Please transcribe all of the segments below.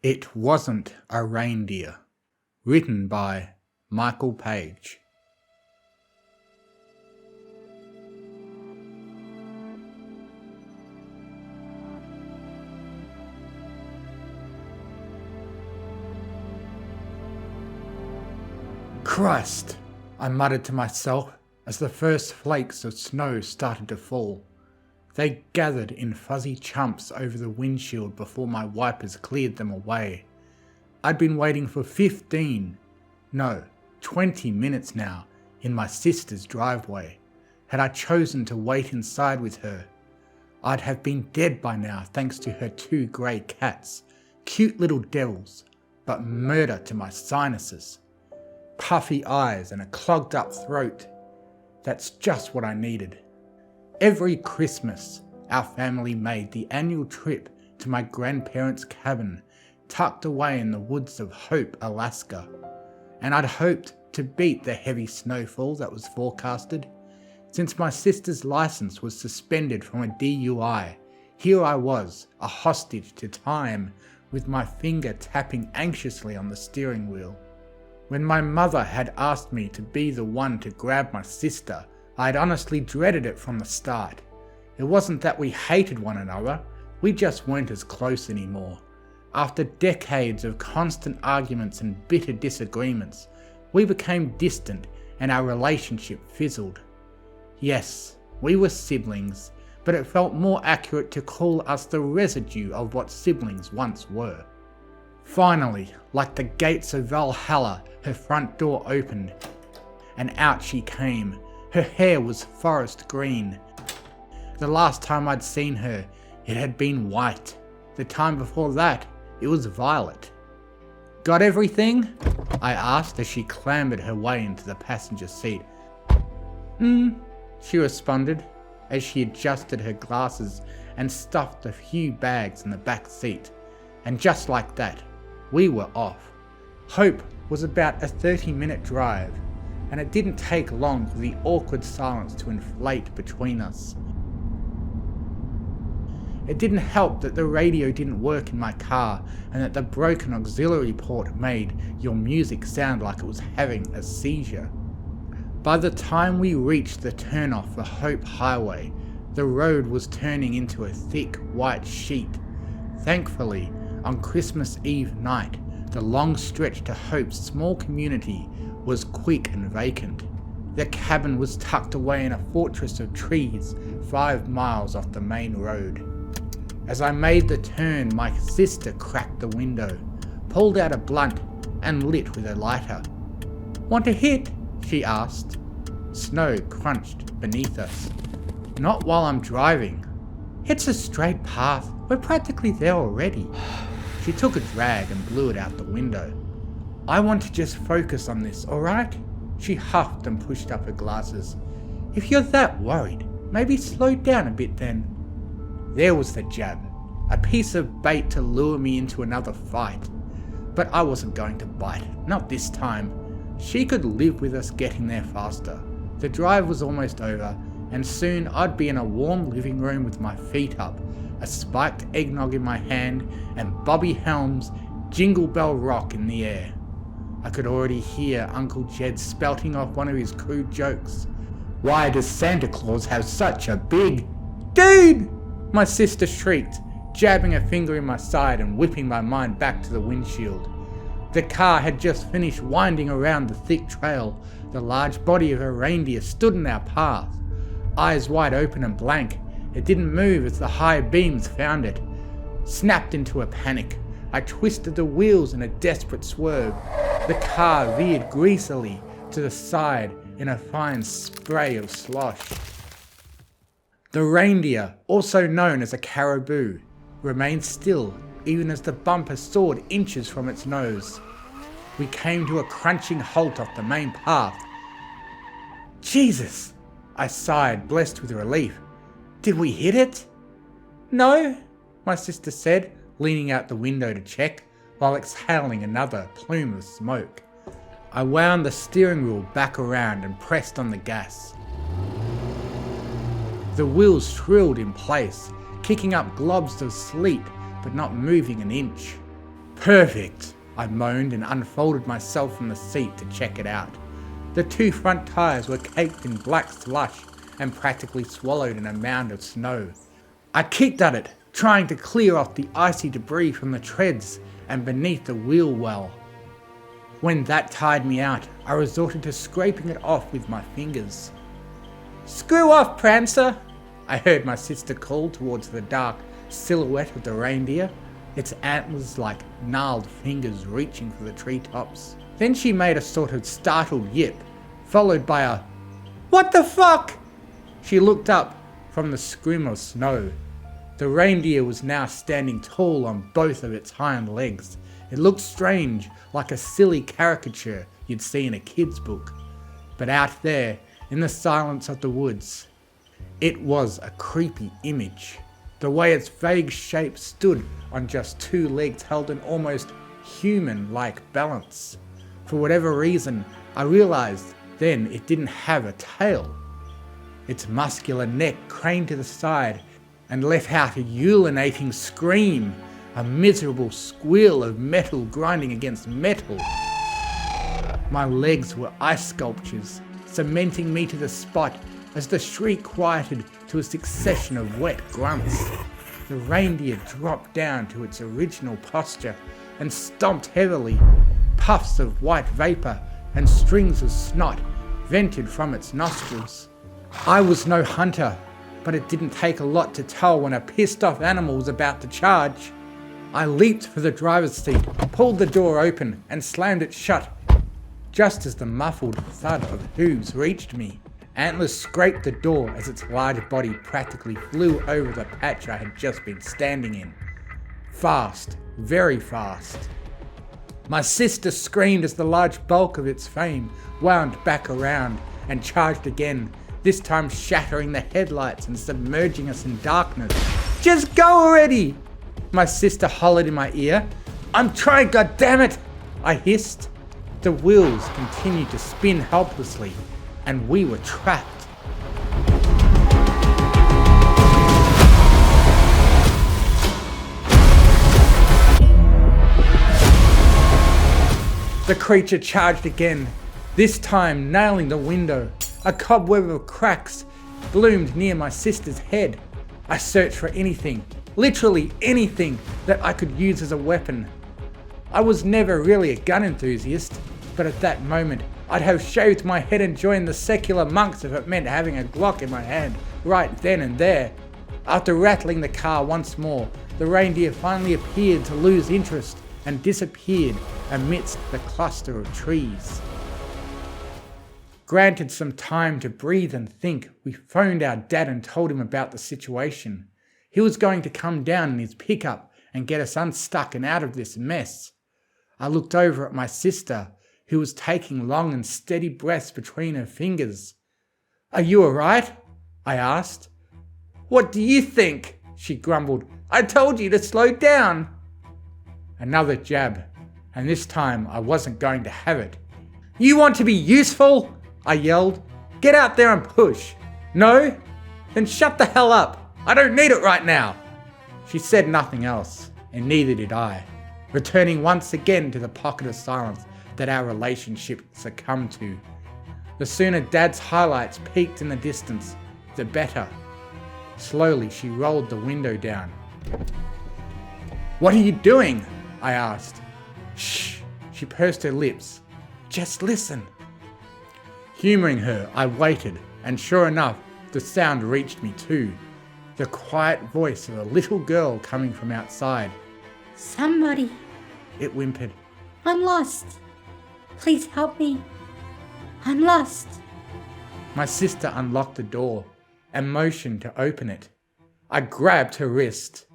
It Wasn't a Reindeer, written by Michael Paige. Christ, I muttered to myself as the first flakes of snow started to fall. They gathered in fuzzy chunks over the windshield before my wipers cleared them away. I'd been waiting for 20 minutes now in my sister's driveway. Had I chosen to wait inside with her, I'd have been dead by now thanks to her 2 grey cats, cute little devils, but murder to my sinuses. Puffy eyes and a clogged up throat. That's just what I needed. Every Christmas, our family made the annual trip to my grandparents' cabin, tucked away in the woods of Hope, Alaska. And I'd hoped to beat the heavy snowfall that was forecasted. Since my sister's license was suspended from a DUI, here I was, a hostage to time, with my finger tapping anxiously on the steering wheel. When my mother had asked me to be the one to grab my sister, I'd honestly dreaded it from the start. It wasn't that we hated one another, we just weren't as close anymore. After decades of constant arguments and bitter disagreements, we became distant and our relationship fizzled. Yes, we were siblings, but it felt more accurate to call us the residue of what siblings once were. Finally, like the gates of Valhalla, her front door opened, and out she came. Her hair was forest green. The last time I'd seen her, it had been white. The time before that, it was violet. "Got everything?" I asked as she clambered her way into the passenger seat. She responded as she adjusted her glasses and stuffed a few bags in the back seat. And just like that, we were off. Hope was about a 30-minute drive, and it didn't take long for the awkward silence to inflate between us. It didn't help that the radio didn't work in my car and that the broken auxiliary port made your music sound like it was having a seizure. By the time we reached the turnoff for Hope Highway, the road was turning into a thick white sheet. Thankfully, on Christmas Eve night, the long stretch to Hope's small community was quick and vacant. The cabin was tucked away in a fortress of trees 5 miles off the main road. As I made the turn, my sister cracked the window, pulled out a blunt, and lit with a lighter. "Want a hit?" she asked. Snow crunched beneath us. "Not while I'm driving." "It's a straight path. We're practically there already." She took a drag and blew it out the window. "I want to just focus on this, alright?" She huffed and pushed up her glasses. "If you're that worried, maybe slow down a bit then." There was the jab, a piece of bait to lure me into another fight. But I wasn't going to bite, not this time. She could live with us getting there faster. The drive was almost over, and soon I'd be in a warm living room with my feet up, a spiked eggnog in my hand, and Bobby Helms' Jingle Bell Rock in the air. I could already hear Uncle Jed spouting off one of his crude jokes. "Why does Santa Claus have such a big..." "Dude!" my sister shrieked, jabbing a finger in my side and whipping my mind back to the windshield. The car had just finished winding around the thick trail. The large body of a reindeer stood in our path. Eyes wide open and blank, it didn't move as the high beams found it. Snapped into a panic, I twisted the wheels in a desperate swerve. The car veered greasily to the side in a fine spray of slosh. The reindeer, also known as a caribou, remained still even as the bumper soared inches from its nose. We came to a crunching halt off the main path. "Jesus!" I sighed, blessed with relief. "Did we hit it?" "No," my sister said, leaning out the window to check, while exhaling another plume of smoke. I wound the steering wheel back around and pressed on the gas. The wheels shrilled in place, kicking up globs of sleet but not moving an inch. Perfect, I moaned and unfolded myself from the seat to check it out. The two front tyres were caked in black slush and practically swallowed in a mound of snow. I kicked at it, trying to clear off the icy debris from the treads and beneath the wheel well. When that tired me out, I resorted to scraping it off with my fingers. "Screw off, Prancer!" I heard my sister call towards the dark silhouette of the reindeer, its antlers like gnarled fingers reaching for the treetops. Then she made a sort of startled yip, followed by a "What the fuck?" She looked up from the scrim of snow. The reindeer was now standing tall on both of its hind legs. It looked strange, like a silly caricature you'd see in a kid's book. But out there, in the silence of the woods, it was a creepy image. The way its vague shape stood on just two legs held an almost human-like balance. For whatever reason, I realized then it didn't have a tail. Its muscular neck craned to the side and let out a ululating scream, a miserable squeal of metal grinding against metal. My legs were ice sculptures, cementing me to the spot as the shriek quieted to a succession of wet grunts. The reindeer dropped down to its original posture and stomped heavily. Puffs of white vapor and strings of snot vented from its nostrils. I was no hunter, but it didn't take a lot to tell when a pissed off animal was about to charge. I leaped for the driver's seat, pulled the door open and slammed it shut, just as the muffled thud of hooves reached me. Antlers scraped the door as its large body practically flew over the patch I had just been standing in. Fast, very fast. My sister screamed as the large bulk of its frame wound back around and charged again, this time shattering the headlights and submerging us in darkness. "Just go already!" My sister hollered in my ear. "I'm trying, goddammit!" I hissed. The wheels continued to spin helplessly, and we were trapped. The creature charged again, this time nailing the window. A cobweb of cracks bloomed near my sister's head. I searched for anything, literally anything, that I could use as a weapon. I was never really a gun enthusiast, but at that moment I'd have shaved my head and joined the secular monks if it meant having a Glock in my hand right then and there. After rattling the car once more, the reindeer finally appeared to lose interest and disappeared amidst the cluster of trees. Granted some time to breathe and think, we phoned our dad and told him about the situation. He was going to come down in his pickup and get us unstuck and out of this mess. I looked over at my sister, who was taking long and steady breaths between her fingers. "Are you alright?" I asked. "What do you think?" she grumbled. "I told you to slow down." Another jab, and this time I wasn't going to have it. "You want to be useful?" I yelled. "Get out there and push." "No? Then shut the hell up. I don't need it right now." She said nothing else, and neither did I, returning once again to the pocket of silence that our relationship succumbed to. The sooner Dad's highlights peaked in the distance, the better. Slowly she rolled the window down. "What are you doing?" I asked. "Shh," she pursed her lips. "Just listen." Humouring her, I waited, and sure enough, the sound reached me too. The quiet voice of a little girl coming from outside. "Somebody," it whimpered. "I'm lost. Please help me. I'm lost." My sister unlocked the door and motioned to open it. I grabbed her wrist.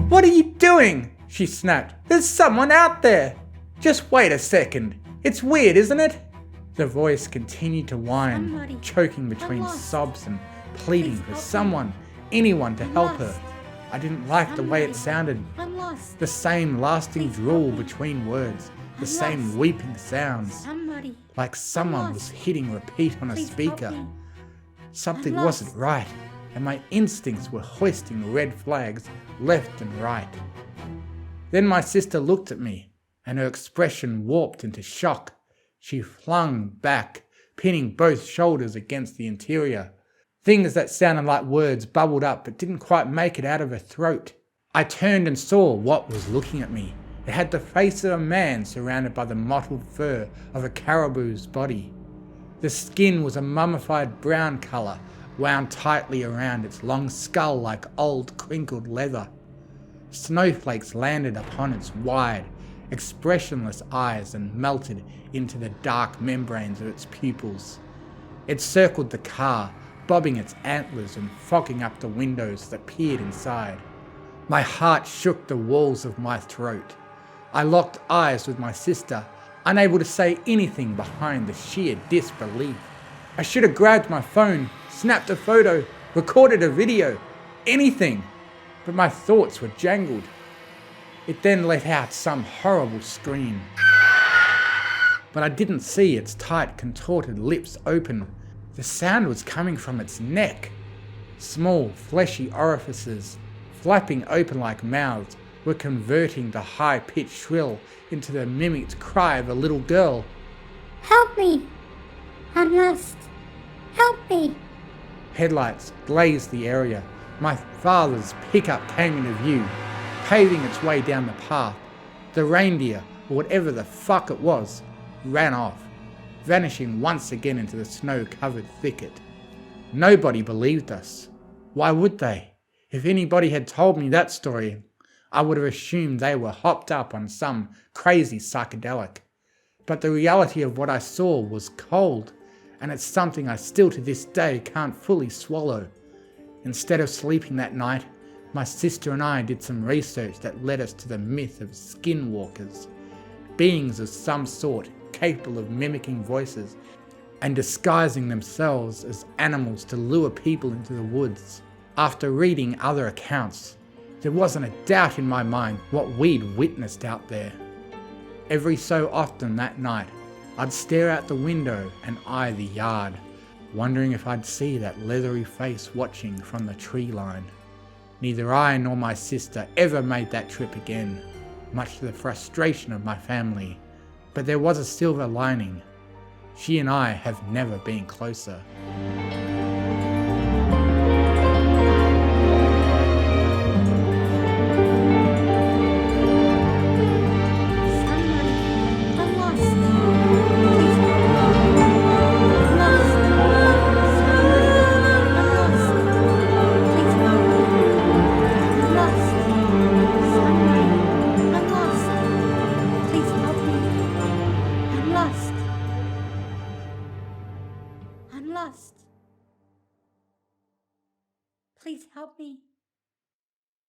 "What are you doing?" she snapped. "There's someone out there." "Just wait a second. It's weird, isn't it?" The voice continued to whine, "Somebody. choking between I'm lost. sobs and pleading Please for help me. someone, anyone to I'm help her. lost. I didn't like the way it Somebody. sounded. I'm lost. The same lasting Please drool help me. between words, the I'm same lost. weeping sounds, Somebody. like someone was lost. hitting repeat on a Please help speaker. me. Something I'm wasn't lost. right, and my instincts were hoisting red flags left and right. Then my sister looked at me, and her expression warped into shock. She flung back, pinning both shoulders against the interior. Things that sounded like words bubbled up but didn't quite make it out of her throat. I turned and saw what was looking at me. It had the face of a man surrounded by the mottled fur of a caribou's body. The skin was a mummified brown colour, wound tightly around its long skull like old crinkled leather. Snowflakes landed upon its wide, expressionless eyes and melted into the dark membranes of its pupils. It circled the car, bobbing its antlers and fogging up the windows that peered inside. My heart shook the walls of my throat. I locked eyes with my sister, unable to say anything behind the sheer disbelief. I should have grabbed my phone, snapped a photo, recorded a video, anything, but my thoughts were jangled. It then let out some horrible scream. But I didn't see its tight, contorted lips open. The sound was coming from its neck. Small, fleshy orifices, flapping open like mouths, were converting the high-pitched shrill into the mimicked cry of a little girl. Help me! I'm lost. Help me! Headlights blazed the area. My father's pickup came into view, paving its way down the path. The reindeer, or whatever the fuck it was, ran off, vanishing once again into the snow-covered thicket. Nobody believed us. Why would they? If anybody had told me that story, I would have assumed they were hopped up on some crazy psychedelic. But the reality of what I saw was cold, and it's something I still to this day can't fully swallow. Instead of sleeping that night, my sister and I did some research that led us to the myth of skinwalkers, beings of some sort capable of mimicking voices and disguising themselves as animals to lure people into the woods. After reading other accounts, there wasn't a doubt in my mind what we'd witnessed out there. Every so often that night, I'd stare out the window and eye the yard, wondering if I'd see that leathery face watching from the tree line. Neither I nor my sister ever made that trip again, much to the frustration of my family. But there was a silver lining. She and I have never been closer. I'm lost. Please help me.